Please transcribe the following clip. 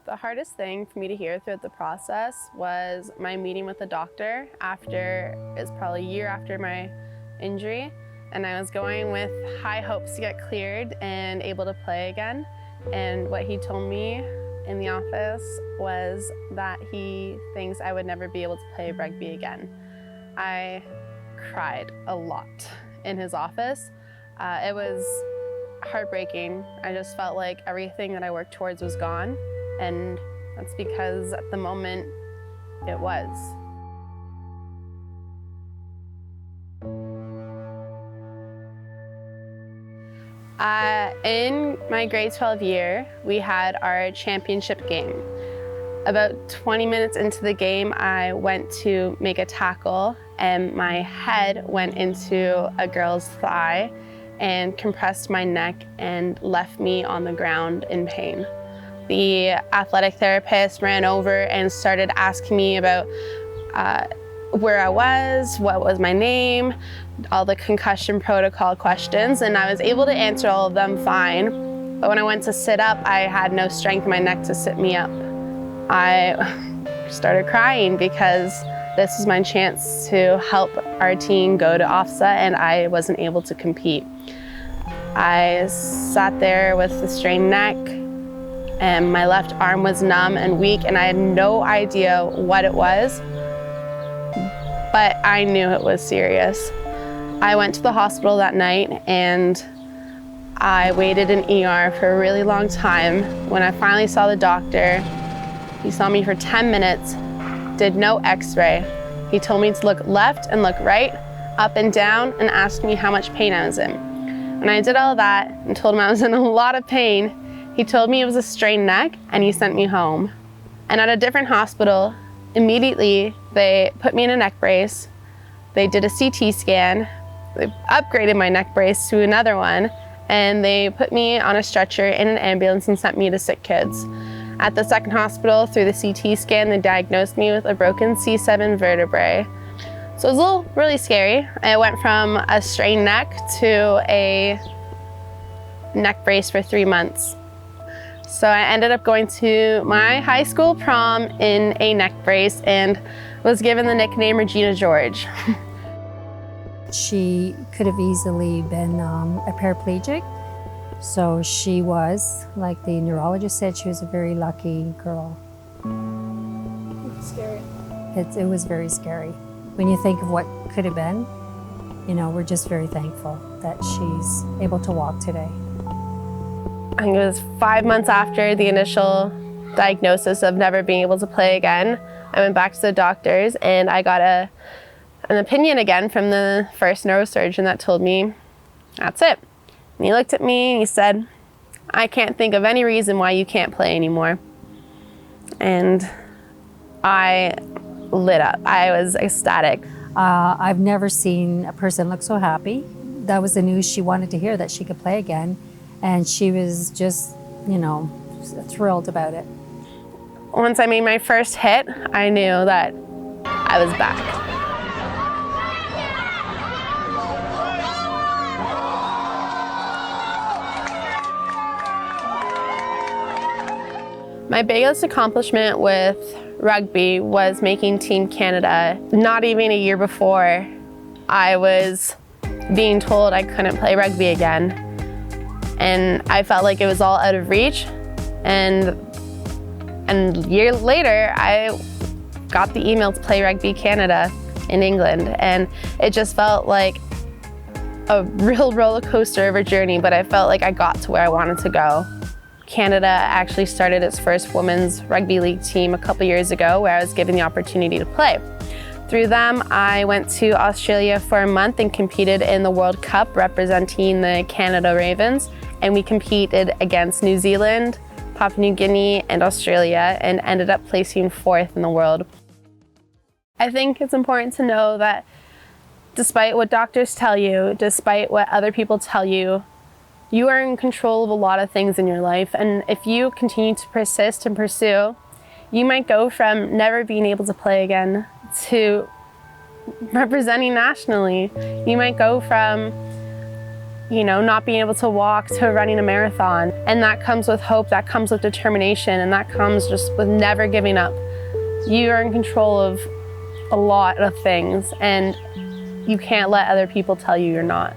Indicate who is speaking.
Speaker 1: The hardest thing for me to hear throughout the process was my meeting with the doctor after, it was probably a year after my injury, and I was going with high hopes to get cleared and able to play again. And what he told me in the office was that he thinks I would never be able to play rugby again. I cried a lot in his office. It was heartbreaking. I just felt like everything that I worked towards was gone, and that's because at the moment it was. In my grade 12 year, we had our championship game. About 20 minutes into the game, I went to make a tackle and my head went into a girl's thigh and compressed my neck and left me on the ground in pain. The athletic therapist ran over and started asking me about where I was, what was my name, all the concussion protocol questions, and I was able to answer all of them fine. But when I went to sit up, I had no strength in my neck to sit me up. I started crying because this was my chance to help our team go to OFSA, and I wasn't able to compete. I sat there with a strained neck, and my left arm was numb and weak, and I had no idea what it was, but I knew it was serious. I went to the hospital that night, and I waited in ER for a really long time. When I finally saw the doctor, he saw me for 10 minutes, did no x-ray. He told me to look left and look right, up and down, and asked me how much pain I was in. When I did all that and told him I was in a lot of pain, he told me it was a strained neck, and he sent me home. And at a different hospital, immediately they put me in a neck brace. They did a CT scan. They upgraded my neck brace to another one, and they put me on a stretcher in an ambulance and sent me to Sick Kids. At the second hospital, through the CT scan, they diagnosed me with a broken C7 vertebrae. So it was really scary. I went from a strained neck to a neck brace for 3 months. So I ended up going to my high school prom in a neck brace and was given the nickname Regina George.
Speaker 2: She could have easily been a paraplegic. So she was, like the neurologist said, she was a very lucky girl.
Speaker 1: It's scary.
Speaker 2: It was very scary. When you think of what could have been, you know, we're just very thankful that she's able to walk today.
Speaker 1: I think it was 5 months after the initial diagnosis of never being able to play again, I went back to the doctors and I got an opinion again from the first neurosurgeon that told me, that's it. And he looked at me and he said, I can't think of any reason why you can't play anymore. And I lit up. I was ecstatic.
Speaker 2: I've never seen a person look so happy. That was the news she wanted to hear, that she could play again. And she was just, you know, thrilled about it.
Speaker 1: Once I made my first hit, I knew that I was back. My biggest accomplishment with rugby was making Team Canada. Not even a year before, I was being told I couldn't play rugby again. And I felt like it was all out of reach. And a year later, I got the email to play Rugby Canada in England. And it just felt like a real roller coaster of a journey, but I felt like I got to where I wanted to go. Canada actually started its first women's rugby league team a couple years ago, where I was given the opportunity to play. Through them, I went to Australia for a month and competed in the World Cup representing the Canada Ravens, and we competed against New Zealand, Papua New Guinea, and Australia, and ended up placing 4th in the world. I think it's important to know that despite what doctors tell you, despite what other people tell you, you are in control of a lot of things in your life, and if you continue to persist and pursue, you might go from never being able to play again to representing nationally. You might go from you know, not being able to walk to running a marathon. And that comes with hope, that comes with determination, and that comes just with never giving up. You are in control of a lot of things, and you can't let other people tell you you're not.